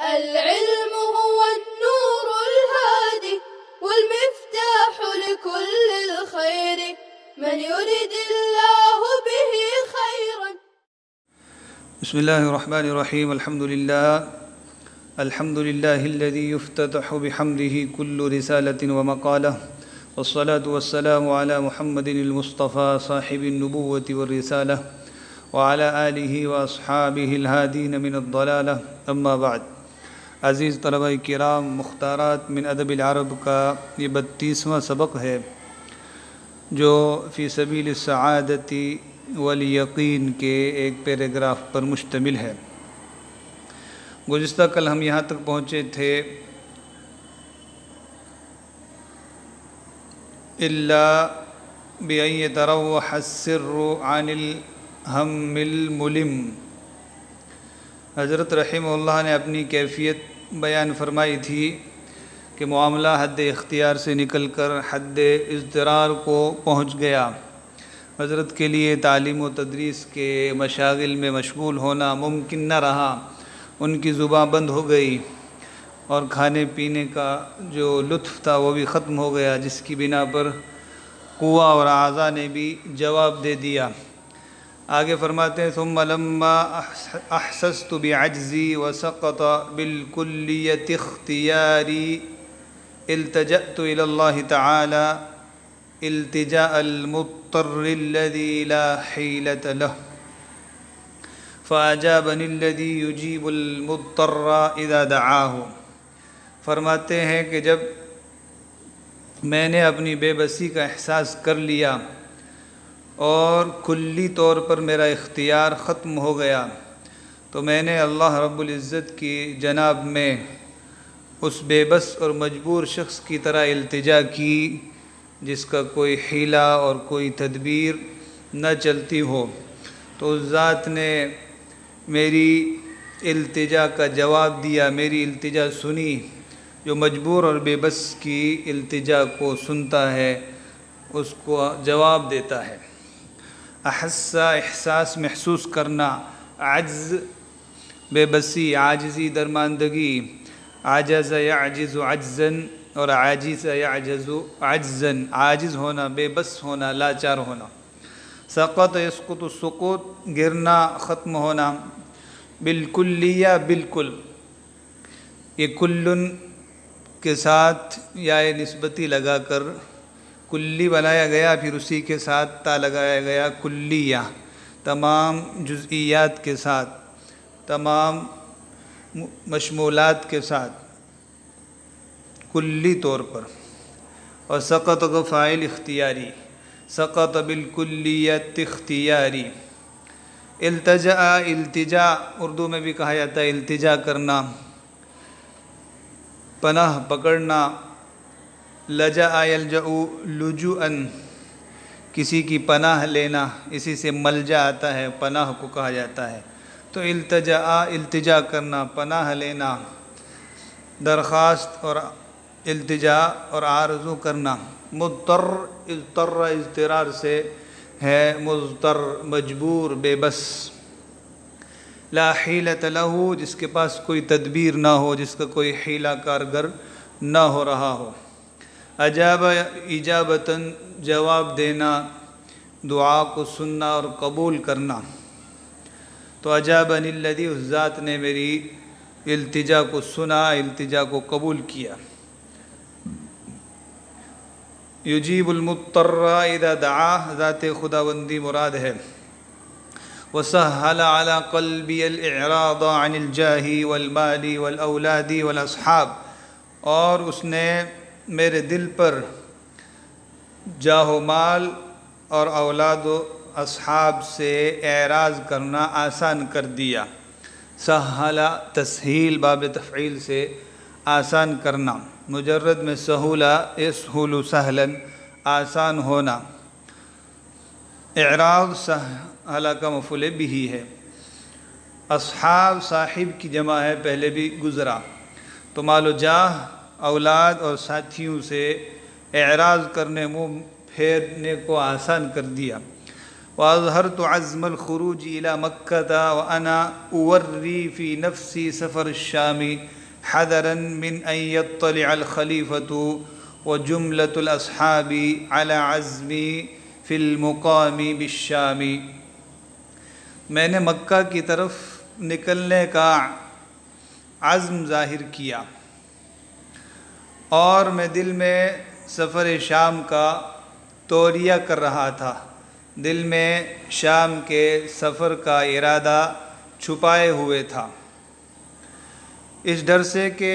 العلم هو النور الهادي والمفتاح لكل الخير من يرد الله به خيرا. بسم الله الرحمن الرحيم. الحمد لله الذي يفتتح بحمده كل رسالة ومقالة، والصلاة والسلام على محمد المصطفى صاحب النبوة والرسالة وعلى آلہ واصحابہ الہادین من الضلالہ. اما بعد. عزیز طلبہ کرام، مختارات من ادب العرب کا یہ 32واں سبق ہے جو فی سبیل السعادۃ والیقین کے ایک پیراگراف پر مشتمل ہے. گزشتہ کل ہم یہاں تک پہنچے تھے الا بأن يتروح السر عن الہم الملم. حضرت رحمہ اللہ نے اپنی کیفیت بیان فرمائی تھی کہ معاملہ حد اختیار سے نکل کر حد اضطرار کو پہنچ گیا. حضرت کے لیے تعلیم و تدریس کے مشاغل میں مشغول ہونا ممکن نہ رہا، ان کی زبان بند ہو گئی، اور کھانے پینے کا جو لطف تھا وہ بھی ختم ہو گیا، جس کی بنا پر قوہ اور اعضاء نے بھی جواب دے دیا. آگے فرماتے ہیں ثم لما احسست بعجزی وسقط بالکلیت اختیاری التجأت الى اللہ تعالی التجاء المضطر الذي لا حیلة له فأجابنی الذي يجیب المضطر اذا دعاه. فرماتے ہیں کہ جب میں نے اپنی بے بسی کا احساس کر لیا اور کلی طور پر میرا اختیار ختم ہو گیا، تو میں نے اللہ رب العزت کی جناب میں اس بے بس اور مجبور شخص کی طرح التجا کی جس کا کوئی حیلہ اور کوئی تدبیر نہ چلتی ہو. تو اس ذات نے میری التجا کا جواب دیا، میری التجا سنی، جو مجبور اور بے بس کی التجا کو سنتا ہے اس کو جواب دیتا ہے. احسا احساس محسوس کرنا، عجز بے بسی، عاجزی درماندگی، عجز یعجز عجزا اور عاجز یعجز عجزا، عاجز ہونا، بے بس ہونا، لاچار ہونا. سقط یسقط السقوط، گرنا، ختم ہونا. بالکلیہ، بالکل، یہ کلن کے ساتھ یا نسبتی لگا کر کلی بنایا گیا، پھر اسی کے ساتھ تا لگایا گیا کلیہ، تمام جزئیات کے ساتھ، تمام مشمولات کے ساتھ، کلی طور پر. اور سقط کا فاعل اختیاری، سقط بالکلیت اختیاری. التجا، التجا اردو میں بھی کہا جاتا ہے التجا کرنا، پناہ پکڑنا. لجأ یلجأ لجوءا، کسی کی پناہ لینا، اسی سے ملجا آتا ہے، پناہ کو کہا جاتا ہے. تو التجا، التجا کرنا، پناہ لینا، درخواست اور التجا اور آرزو کرنا. مضطر، اضطر اضطرار سے ہے، مضطر مجبور، بے بس. لا حیلۃ لہ، جس کے پاس کوئی تدبیر نہ ہو، جس کا کوئی حیلہ کارگر نہ ہو رہا ہو. اجاب اجابتاً، جواب دینا، دعا کو سننا اور قبول کرنا. تو اجابنی الذی، اس ذات نے میری التجا کو سنا، التجا کو قبول کیا. یجیب المضطر اذا دعاہ، ذات خداوندی مراد ہے. وسہل علی قلبی الاعراض عن الجاہ والمال والاولاد والاصحاب، اور اس نے میرے دل پر جاہ و مال اور اولاد و اصحاب سے اعراض کرنا آسان کر دیا. سہل، تسہیل باب تفعیل سے آسان کرنا، مجرد میں سہولہ، یسہل سہلا، آسان ہونا. اعراض سہل کا مفعول بہ ہے. اصحاب صاحب کی جمع ہے، پہلے بھی گزرا. تو مال و جاہ، اولاد اور ساتھیوں سے اعراض کرنے، منہ پھیرنے کو آسان کر دیا. وأظهرت عزم الخروج إلى مكة وأنا أوري في نفسي سفر الشام حذرا من أن يطلع الخليفة وجملة الأصحاب على عزمي في المقام بالشام۔ میں نے مکہ کی طرف نکلنے کا عزم ظاہر کیا اور میں دل میں سفر شام کا توریہ کر رہا تھا، دل میں شام کے سفر کا ارادہ چھپائے ہوئے تھا، اس ڈر سے کہ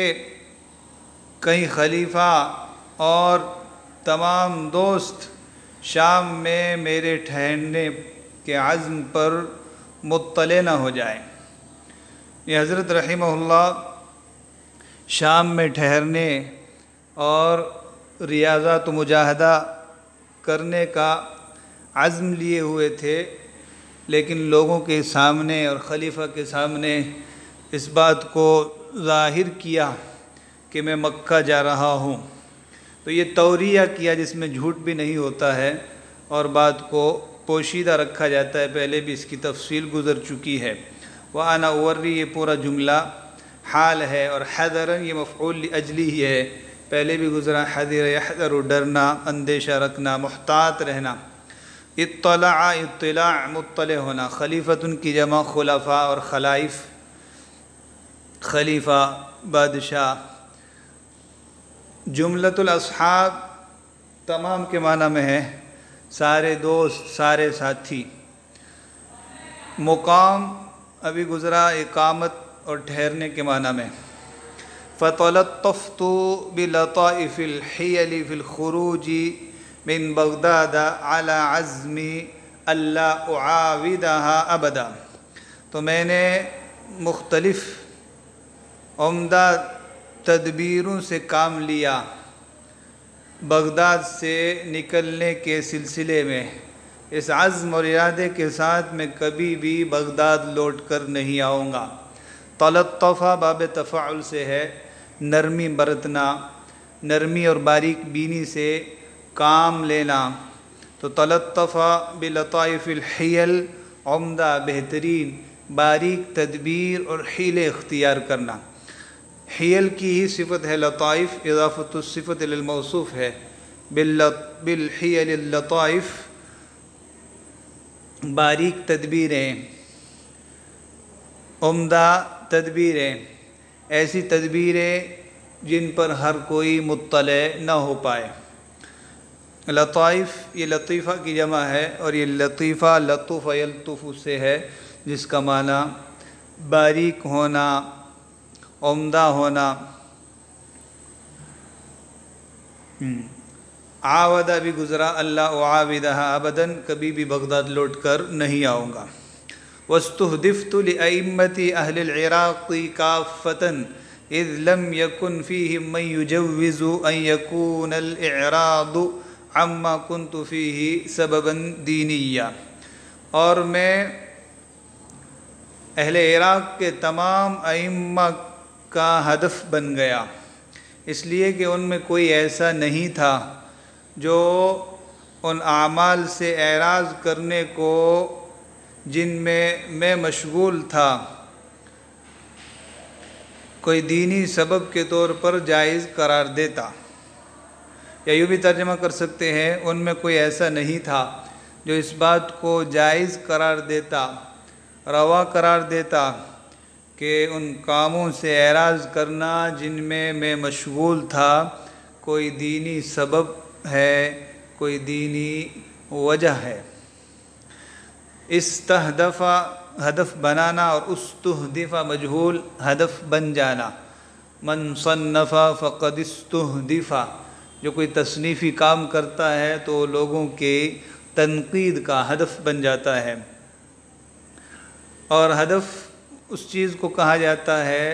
کہیں خلیفہ اور تمام دوست شام میں میرے ٹھہرنے کے عزم پر مطلع نہ ہو جائیں۔ یہ حضرت رحمہ اللہ شام میں ٹھہرنے اور ریاضات و مجاہدہ کرنے کا عزم لیے ہوئے تھے، لیکن لوگوں کے سامنے اور خلیفہ کے سامنے اس بات کو ظاہر کیا کہ میں مکہ جا رہا ہوں، تو یہ توریہ کیا جس میں جھوٹ بھی نہیں ہوتا ہے اور بات کو پوشیدہ رکھا جاتا ہے، پہلے بھی اس کی تفصیل گزر چکی ہے۔ وَأَنَا أُوَرِّي یہ پورا جملہ حال ہے اور حذراً یہ مفعول لأجلی ہی ہے، پہلے بھی گزرا، حذر یحذر ڈرنا، اندیشہ رکھنا، محتاط رہنا۔ اطلاع اطلاع مطلع ہونا، خلیفتن کی جمع خلفاء اور خلائف، خلیفہ بادشاہ، جملۃ الاصحاب تمام کے معنی میں ہے سارے دوست، سارے ساتھی۔ مقام ابھی گزرا اقامت اور ٹھہرنے کے معنی میں۔ فَتَلَطَّفْتُ بِلَطَائِفِ الْحِيَلِ فِي الْخُرُوجِ مِنْ بغداد عَلَى عَزْمِ أَلَّا أُعَاوِدَهَا أَبَدًا، تو میں نے مختلف عمدہ تدبیروں سے کام لیا بغداد سے نکلنے کے سلسلے میں، اس عزم اور ارادے کے ساتھ میں کبھی بھی بغداد لوٹ کر نہیں آؤں گا۔ تلطفہ باب تفاعل سے ہے، نرمی برتنا، نرمی اور باریک بینی سے کام لینا، تو تلطفہ بلطائف الحیل عمدہ بہترین باریک تدبیر اور حیلے اختیار کرنا۔ حیل کی ہی صفت ہے لطائف، اضافت الصفت للموصوف ہے، بالحیل اللطائف باریک تدبیریں، عمدہ تدبیریں، ایسی تدبیریں جن پر ہر کوئی مطلع نہ ہو پائے۔ لطائف یہ لطیفہ کی جمع ہے اور یہ لطیفہ لطف یلطف سے ہے، جس کا معنی باریک ہونا، عمدہ ہونا۔ عاودہ بھی گزرا، اللہ اعاودہا ابداً، کبھی بھی بغداد لوٹ کر نہیں آؤں گا۔ واستهدفت لأئمة أهل العراق كافة إذ لم يكن فيهم من يجوز أن يكون الإعراض عما كنت فيه سببا دينيا، اور میں اہل عراق کے تمام ائمہ کا ہدف بن گیا، اس لیے کہ ان میں کوئی ایسا نہیں تھا جو ان اعمال سے اعراض کرنے کو جن میں مشغول تھا کوئی دینی سبب کے طور پر جائز قرار دیتا، یا یوں بھی ترجمہ کر سکتے ہیں ان میں کوئی ایسا نہیں تھا جو اس بات کو جائز قرار دیتا، روا قرار دیتا کہ ان کاموں سے اعراض کرنا جن میں مشغول تھا کوئی دینی سبب ہے، کوئی دینی وجہ ہے۔ استہدف ہدف بنانا اور استہدف مجہول ہدف بن جانا۔ من صنف فقد استہدف، جو کوئی تصنیفی کام کرتا ہے تو لوگوں کے تنقید کا ہدف بن جاتا ہے، اور ہدف اس چیز کو کہا جاتا ہے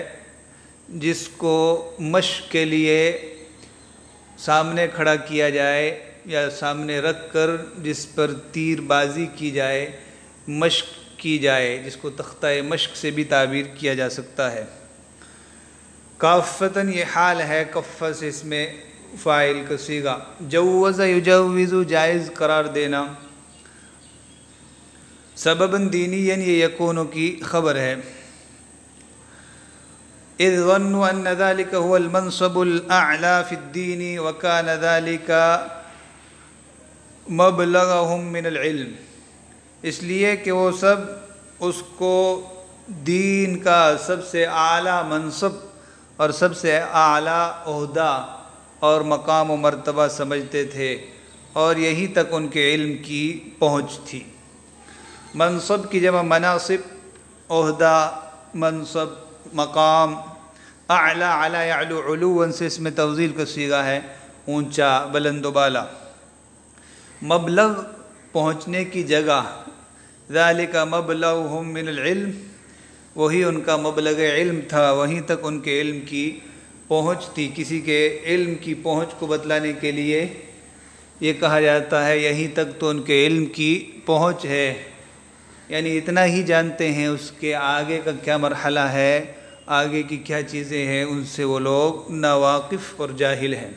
جس کو مشق کے لیے سامنے کھڑا کیا جائے یا سامنے رکھ کر جس پر تیر بازی کی جائے، مشق کی جائے، جس کو تختہ مشق سے بھی تعبیر کیا جا سکتا ہے۔ کافتاً یہ حال ہے، کفہ سے اس میں فاعل کا صیغہ۔ جوز یجوز جائز قرار دینا، سبباً دینیاً یہ یکون کی خبر ہے۔ اذ ظنوا ان ذلك هو المنصب الاعلى في الدين وكان ذلك مبلغهم من العلم، اس لیے کہ وہ سب اس کو دین کا سب سے اعلیٰ منصب اور سب سے اعلیٰ عہدہ اور مقام و مرتبہ سمجھتے تھے، اور یہیں تک ان کے علم کی پہنچ تھی۔ منصب کی جمع مناصب، عہدہ، منصب، مقام، اعلیٰ، علی یعلو، علواً سے اس میں تفضیل کا صیغہ ہے، اونچا، بلند و بالا۔ مبلغ، پہنچنے کی جگہ، ذالک مبلغہم من العلم، وہی ان کا مبلغ علم تھا، وہیں تک ان کے علم کی پہنچ تھی۔ کسی کے علم کی پہنچ کو بتلانے کے لیے یہ کہا جاتا ہے یہیں تک تو ان کے علم کی پہنچ ہے، یعنی اتنا ہی جانتے ہیں، اس کے آگے کا کیا مرحلہ ہے، آگے کی کیا چیزیں ہیں، ان سے وہ لوگ ناواقف اور جاہل ہیں۔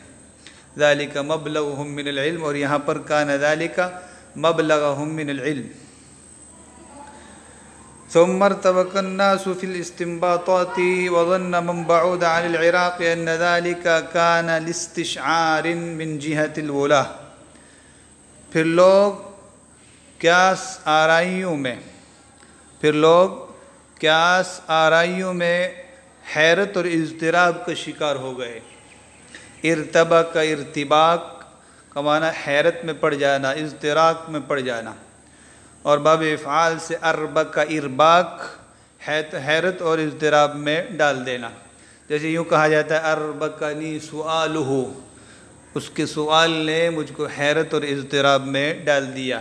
ذالک مبلغہم من العلم، اور یہاں پر کان ذالک مبلغہم من العلم۔ ثم ارتبك الناس في الاستنباطات وظن من بعود عن العراق أن ذلك كان لاستشعار من جهة الولاة، پھر لوگ قیاس آرائیوں میں حیرت اور اضطراب کا شکار ہو گئے۔ ارتبک، ارتباک کا معنی حیرت میں پڑ جانا، اضطراب میں پڑ جانا، اور باب افعال سے اربک، ارباک، حیرت اور اضطراب میں ڈال دینا۔ جیسے یوں کہا جاتا ہے اربکنی سؤالہ، اس کے سوال نے مجھ کو حیرت اور اضطراب میں ڈال دیا۔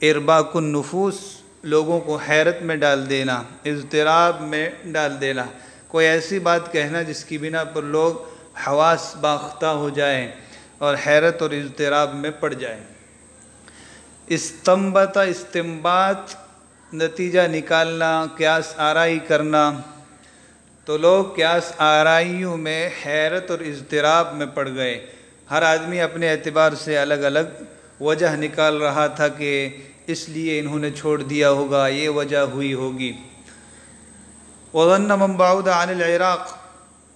ارباک النفوس، لوگوں کو حیرت میں ڈال دینا، اضطراب میں ڈال دینا، کوئی ایسی بات کہنا جس کی بنا پر لوگ حواس باختہ ہو جائیں اور حیرت اور اضطراب میں پڑ جائیں۔ استنبط، استنباط، نتیجہ نکالنا، قیاس آرائی کرنا، تو لوگ قیاس آرائیوں میں حیرت اور اضطراب میں پڑ گئے۔ ہر آدمی اپنے اعتبار سے الگ الگ وجہ نکال رہا تھا کہ اس لیے انہوں نے چھوڑ دیا ہوگا، یہ وجہ ہوئی ہوگی۔ وظن من بعود عن العراق،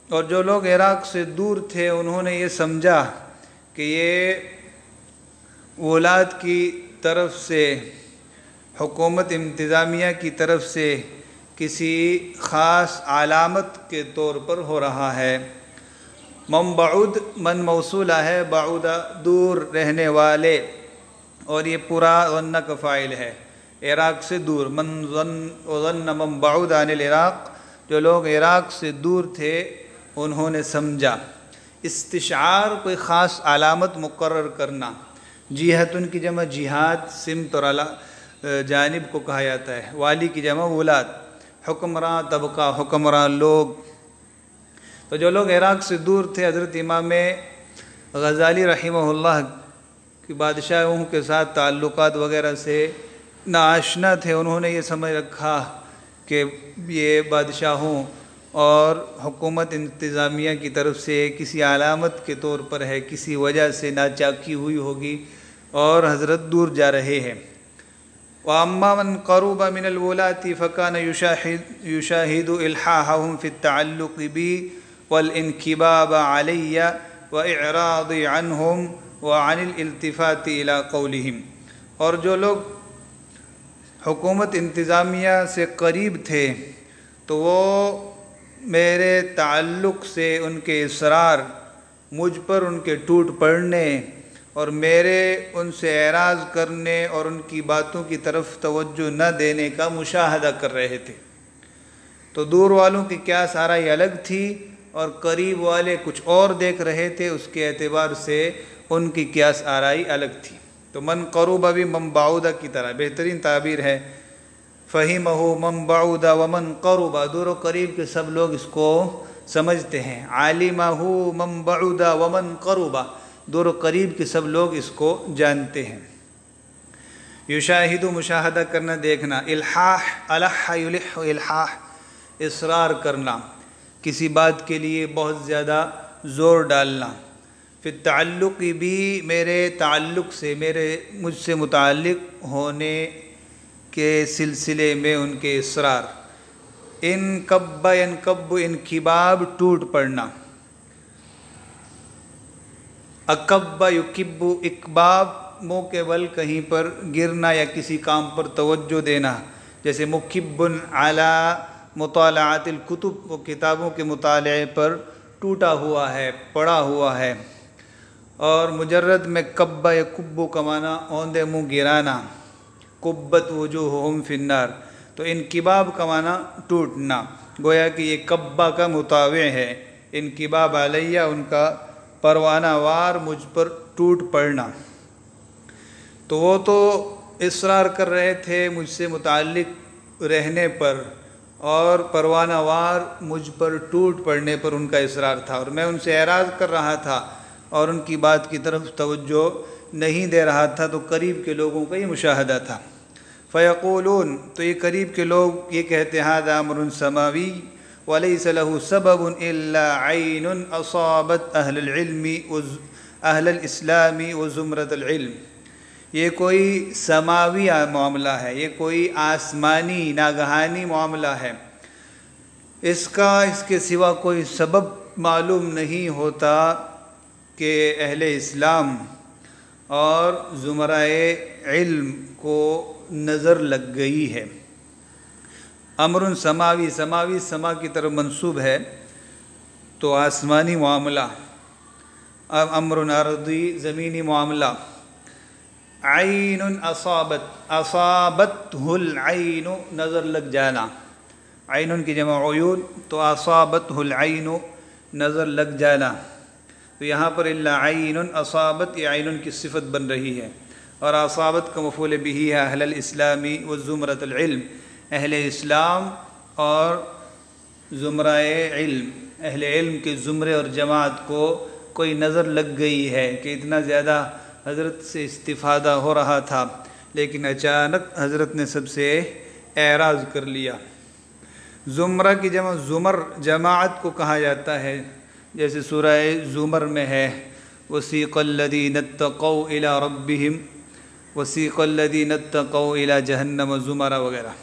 اور جو لوگ عراق سے دور تھے انہوں نے یہ سمجھا کہ یہ ولاد کی طرف سے، حکومت انتظامیہ کی طرف سے کسی خاص علامت کے طور پر ہو رہا ہے۔ من بعود، من موصولہ ہے، بعودہ دور رہنے والے، اور یہ پورا ظن کا فاعل ہے، عراق سے دور۔ وظن من بعود عن العراق، جو لوگ عراق سے دور تھے انہوں نے سمجھا۔ استشعار، کوئی خاص علامت مقرر کرنا۔ جہت ان کی جمع جہاد، سمت اور جانب کو کہا جاتا ہے۔ والی کی جمع ولاد، حکمراں طبقہ، حکمراں لوگ۔ تو جو لوگ عراق سے دور تھے، حضرت امام غزالی رحمہ اللہ کی بادشاہوں کے ساتھ تعلقات وغیرہ سے ناآشنا تھے، انہوں نے یہ سمجھ رکھا کہ یہ بادشاہوں اور حکومت انتظامیہ کی طرف سے کسی علامت کے طور پر ہے، کسی وجہ سے ناچاکی ہوئی ہوگی اور حضرت دور جا رہے ہیں۔ وَأَمَّا مَنْ قَرُبَ مِنَ الْوُلَاةِ فَكَانَ يُشَاهِدُ إِلْحَاحَهُمْ فِي التَّعَلُّقِ بِي وَالْإِنْكِبَابَ عَلَيَّ وَإِعْرَاضِ عَنْهُمْ وَعَنِ الْإِلْتِفَاتِ إِلَىٰ قَوْلِهِمْ، اور جو لوگ حکومت انتظامیہ سے قریب تھے تو وہ میرے تعلق سے ان کے اصرار، مجھ پر ان کے ٹوٹ پڑنے اور میرے ان سے اعراض کرنے اور ان کی باتوں کی طرف توجہ نہ دینے کا مشاہدہ کر رہے تھے۔ تو دور والوں کی قیاس آرائی الگ تھی اور قریب والے کچھ اور دیکھ رہے تھے، اس کے اعتبار سے ان کی قیاس آرائی الگ تھی۔ تو من قروب بھی من بعودہ کی طرح بہترین تعبیر ہے۔ فہمہ من بعود ومن قرب، دور و قریب کے سب لوگ اس کو سمجھتے ہیں۔ عالمہ من بعود ومن قرب، دور و قریب کے سب لوگ اس کو جانتے ہیں۔ یشاہد، مشاہدہ کرنا، دیکھنا۔ الحاح، الح یلح، الحاح، اصرار کرنا، کسی بات کے لیے بہت زیادہ زور ڈالنا۔ فی التعلق بھی، میرے تعلق سے، مجھ سے متعلق ہونے کے سلسلے میں ان کے اصرار۔ انکب ینکب، انکباب ٹوٹ پڑنا، اکب یکب اکباب منہ کے بل کہیں پر گرنا یا کسی کام پر توجہ دینا، جیسے مکب علی مطالعات الکتب، وہ کتابوں کے مطالعے پر ٹوٹا ہوا ہے، پڑا ہوا ہے۔ اور مجرد میں کب یکب کا معنی اوندے منہ گرانا، کبت وجوہہم فی النار، تو انکباب کا معنی ٹوٹنا، گویا کہ یہ کبا کا مطابع ہے، انکباب علیہ ان کا پروانہ وار مجھ پر ٹوٹ پڑنا۔ تو وہ تو اصرار کر رہے تھے مجھ سے متعلق رہنے پر، اور پروانہ وار مجھ پر ٹوٹ پڑنے پر ان کا اصرار تھا، اور میں ان سے اعراض کر رہا تھا اور ان کی بات کی طرف توجہ نہیں دے رہا تھا۔ تو قریب کے لوگوں کا یہ مشاہدہ تھا۔ فیقولون، تو یہ قریب کے لوگ یہ کہتے ہیں، ھذا امر سماوی ولیس له سبب الا عین اصابت اہل العلم اہل الاسلام وزمرۃ العلم، یہ کوئی سماوی معاملہ ہے، یہ کوئی آسمانی ناگہانی معاملہ ہے، اس کے سوا کوئی سبب معلوم نہیں ہوتا کہ اہل اسلام اور زمرائے علم کو نظر لگ گئی ہے۔ امر سماوی، سماوی سما کی طرف منسوب ہے تو آسمانی معاملہ، امر ارضی زمینی معاملہ۔ عین اصابت، اصابتہ العین نظر لگ جانا، عین کی جمع عیون، تو اصابتہ العین نظر لگ جانا، تو یہاں پر الا عین اصابت، یہ عین کی صفت بن رہی ہے، اور اصابت کا مفعول بہ ہے اہل الاسلام وزمرۃ العلم، اہل اسلام اور زمرائے علم، اہل علم کے زمرے اور جماعت کو کوئی نظر لگ گئی ہے کہ اتنا زیادہ حضرت سے استفادہ ہو رہا تھا، لیکن اچانک حضرت نے سب سے اعراض کر لیا۔ زمرہ کی جمع زمر، جماعت کو کہا جاتا ہے، جیسے سورہ زمر میں ہے وَسِيقَ الَّذِينَ اتَّقَوْا إِلَىٰ رَبِّهِمْ وَسِيقَ الَّذِينَ اتَّقَوْا إِلَىٰ جَهَنَّمَ زُمَرًا وغیرہ۔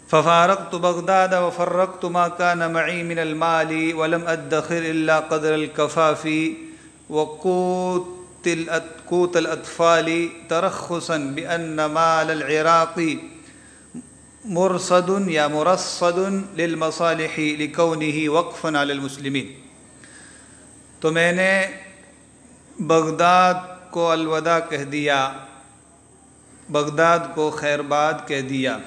ففارقت بغداد وفرقت ما كان معي من المال ولم أدخر إلا قدر الكفاف وقوت الأطفال ترخصا بأن مال العراق مرصد یا مرصد للمصالح لكونه وقفا على المسلمين۔ تو میں نے بغداد کو الوداع کہہ دیا، بغداد کو خیر باد کہہ دیا،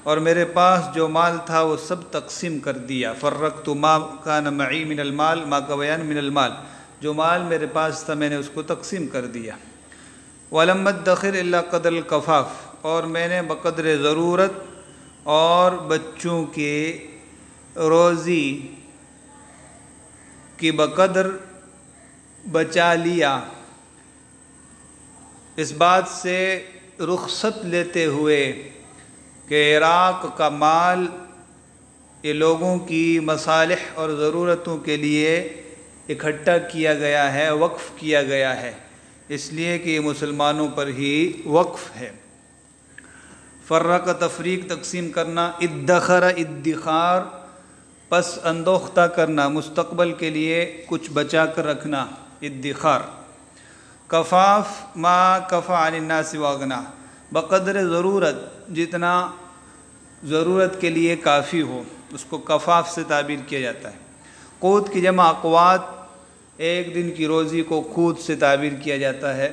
اور میرے پاس جو مال تھا وہ سب تقسیم کر دیا۔ فرقت ما کان معی من المال، ما کا بیان من المال، جو مال میرے پاس تھا میں نے اس کو تقسیم کر دیا۔ ولم ادخر الا قدر الکفاف، اور میں نے بقدر ضرورت اور بچوں کے روزی کی بقدر بچا لیا، اس بات سے رخصت لیتے ہوئے کہ عراق کا مال یہ لوگوں کی مصالح اور ضرورتوں کے لیے اکٹھا کیا گیا ہے، وقف کیا گیا ہے، اس لیے کہ یہ مسلمانوں پر ہی وقف ہے۔ فرق تفریق تقسیم کرنا، ادخر ادخار پس اندوختہ کرنا، مستقبل کے لیے کچھ بچا کر رکھنا، ادخار۔ کفاف ما کفا عن الناس واغنا، بقدر ضرورت جتنا ضرورت کے لیے کافی ہو، اس کو کفاف سے تعبیر کیا جاتا ہے۔ قوت کی جمع اقوات، ایک دن کی روزی کو قوت سے تعبیر کیا جاتا ہے۔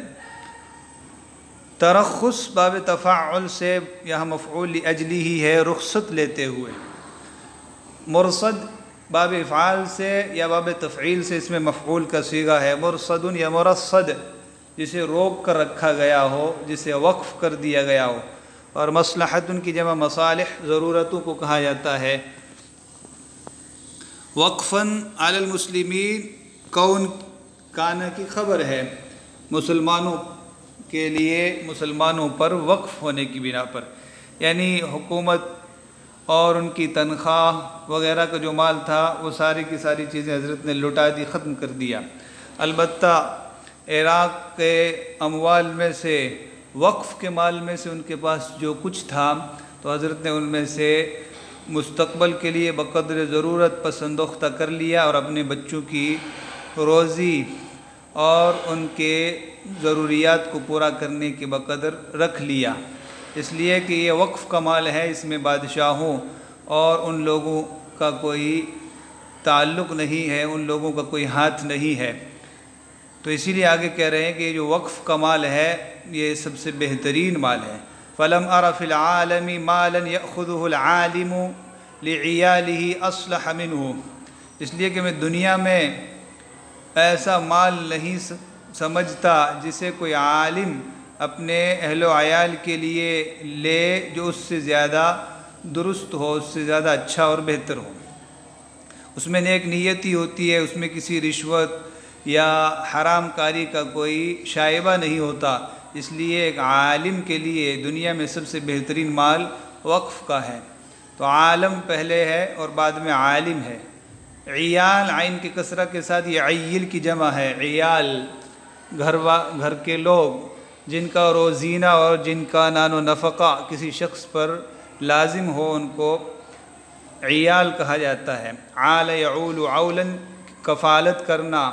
ترخص باب تفاعل سے یہاں مفعول لاجلہ ہی ہے، رخصت لیتے ہوئے۔ مرصد باب افعال سے یا باب تفعیل سے اس میں مفعول کا صیغہ ہے، مرصد یا مرصد، جسے روک کر رکھا گیا ہو، جسے وقف کر دیا گیا ہو۔ اور مصلحت کی جمع مصالح، ضرورتوں کو کہا جاتا ہے۔ وقفاً علی المسلمین، کون کانا کی خبر ہے، مسلمانوں کے لیے، مسلمانوں پر وقف ہونے کی بنا پر، یعنی حکومت اور ان کی تنخواہ وغیرہ کا جو مال تھا وہ ساری کی ساری چیزیں حضرت نے لٹا دی، ختم کر دیا۔ البتہ عراق کے اموال میں سے وقف کے مال میں سے ان کے پاس جو کچھ تھا تو حضرت نے ان میں سے مستقبل کے لیے بقدر ضرورت پسندوختہ کر لیا اور اپنے بچوں کی روزی اور ان کے ضروریات کو پورا کرنے کے بقدر رکھ لیا، اس لیے کہ یہ وقف کا مال ہے، اس میں بادشاہوں اور ان لوگوں کا کوئی تعلق نہیں ہے، ان لوگوں کا کوئی ہاتھ نہیں ہے۔ تو اسی لیے آگے کہہ رہے ہیں کہ یہ جو وقف کا مال ہے یہ سب سے بہترین مال ہے۔ فَلَمْ أَرَ فِي الْعَالَمِ مَالًا يَأْخُذُهُ الْعَالِمُ لِعِيَالِهِ أَصْلَحَ مِنْهُ، اس لیے کہ میں دنیا میں ایسا مال نہیں سمجھتا جسے کوئی عالم اپنے اہل و عیال کے لیے لے جو اس سے زیادہ درست ہو، اس سے زیادہ اچھا اور بہتر ہو۔ اس میں نیک نیتی ہوتی ہے، اس میں کسی رشوت یا حرام کاری کا کوئی شائبہ نہیں ہوتا، اس لیے ایک عالم کے لیے دنیا میں سب سے بہترین مال وقف کا ہے۔ تو عالم پہلے ہے اور بعد میں عالم ہے۔ عیال عین کی کسرہ کے ساتھ یہ عیل کی جمع ہے، عیال گھر کے لوگ جن کا روزینہ اور جن کا نان و نفقہ کسی شخص پر لازم ہو ان کو عیال کہا جاتا ہے۔ عال یعول عولا، کفالت کرنا،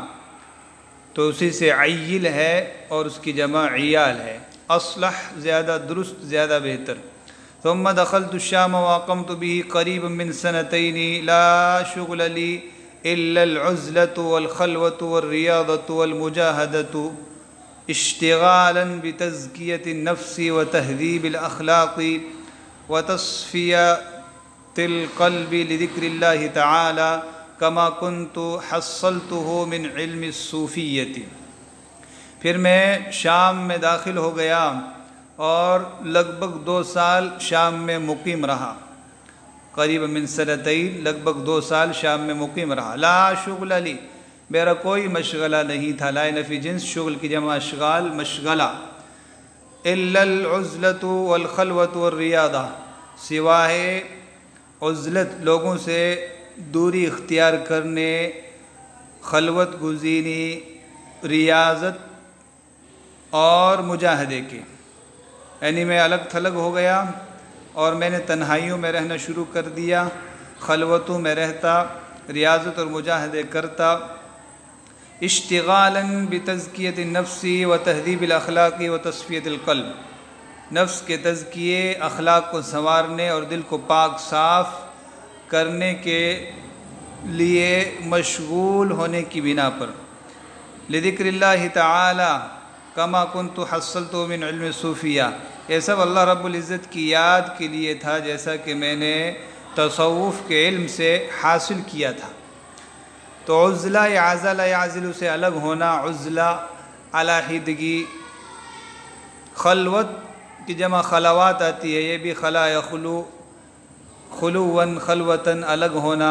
تو اسی سے عیل ہے اور اس کی جمع عیال ہے۔ اصلح زیادہ درست، زیادہ بہتر۔ ثم دخلت الشام واقمت به قريبا من سنتين لا شغل لي إلا العزلة والخلوة والرياضة والمجاهدة اشتغالا بتزكية النفس وتهذيب الأخلاق وتصفية القلب لذكر الله تعالى كما كنت حصلته من علم الصوفية۔ پھر میں شام میں داخل ہو گیا اور لگ بھگ 2 سال شام میں مقیم رہا، قریب من سنتین، لگ بھگ 2 سال شام میں مقیم رہا۔ لا شغل لی، میرا کوئی مشغلہ نہیں تھا، لا نفی جنس، شغل کی جمع اشغال، مشغلہ۔ الا العزلۃ والخلوۃ والریاضہ، سوائے عزلت، لوگوں سے دوری اختیار کرنے، خلوت گزینی، ریاضت اور مجاہدے کے، یعنی میں الگ تھلگ ہو گیا اور میں نے تنہائیوں میں رہنا شروع کر دیا، خلوتوں میں رہتا، ریاضت اور مجاہدے کرتا۔ اشتغالا بتزکیۃ النفس وتہذیب الاخلاق وتصفیۃ القلب، نفس کے تزکیے، اخلاق کو سنوارنے اور دل کو پاک صاف کرنے کے لیے مشغول ہونے کی بنا پر۔ لذکر اللہ تعالی کما کنت حصلت من علم الصوفیہ، یہ سب اللہ رب العزت کی یاد کے لیے تھا جیسا کہ میں نے تصوف کے علم سے حاصل کیا تھا۔ تو عزلہ یا عزلہ یعزل سے الگ ہونا، عزلہ علیحدگی، خلوت کی جمع خلوات آتی ہے، یہ بھی خلا یخلو، خلوًا خلوتاً الگ ہونا۔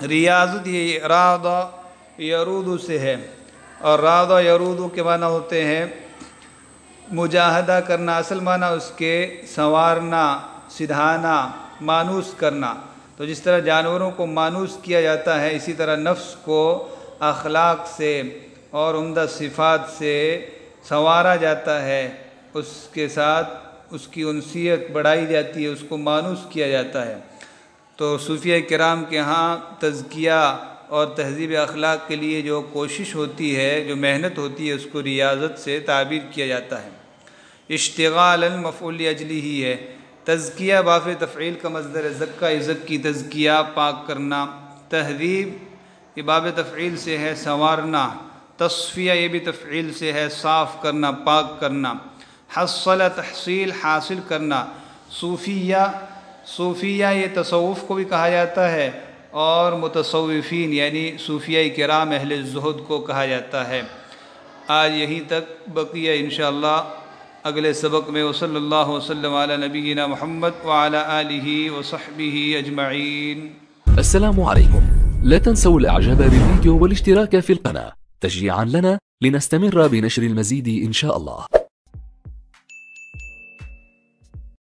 ریاضت یہ راض یرود سے ہے، اور راض یرود کے معنی ہوتے ہیں مجاہدہ کرنا، اصل معنی اس کے سنوارنا، سدھانا، مانوس کرنا۔ تو جس طرح جانوروں کو مانوس کیا جاتا ہے، اسی طرح نفس کو اخلاق سے اور عمدہ صفات سے سنوارا جاتا ہے، اس کے ساتھ اس کی انسیت بڑھائی جاتی ہے، اس کو مانوس کیا جاتا ہے۔ تو صوفیہ کرام کے ہاں تزکیہ اور تہذیب اخلاق کے لیے جو کوشش ہوتی ہے، جو محنت ہوتی ہے، اس کو ریاضت سے تعبیر کیا جاتا ہے۔ اشتغالا مفعول اجلی ہی ہے، تزکیہ باف تفعیل کا مصدر زکا یزکی، تزکیہ پاک کرنا۔ تہذیب یہ باب تفعیل سے ہے سنوارنا، تصفیہ یہ بھی تفعیل سے ہے صاف کرنا، پاک کرنا۔ حصل تحصیل حاصل کرنا۔ صوفیہ یہ تصوف کو بھی کہا جاتا ہے اور متصوفین یعنی صوفیہ کرام اہل زہد کو کہا جاتا ہے۔ آج یہیں تک، بقیہ انشاءاللہ اگلے سبق میں۔ وصلی اللہ وسلم علی نبینا محمد وعلی آلہ وصحبہ اجمعین۔ السلام عليكم، لا تنسوا الاعجاب بالفيديو والاشتراك في القناة تشجيعا لنا لنستمر بنشر المزيد إن شاء الله.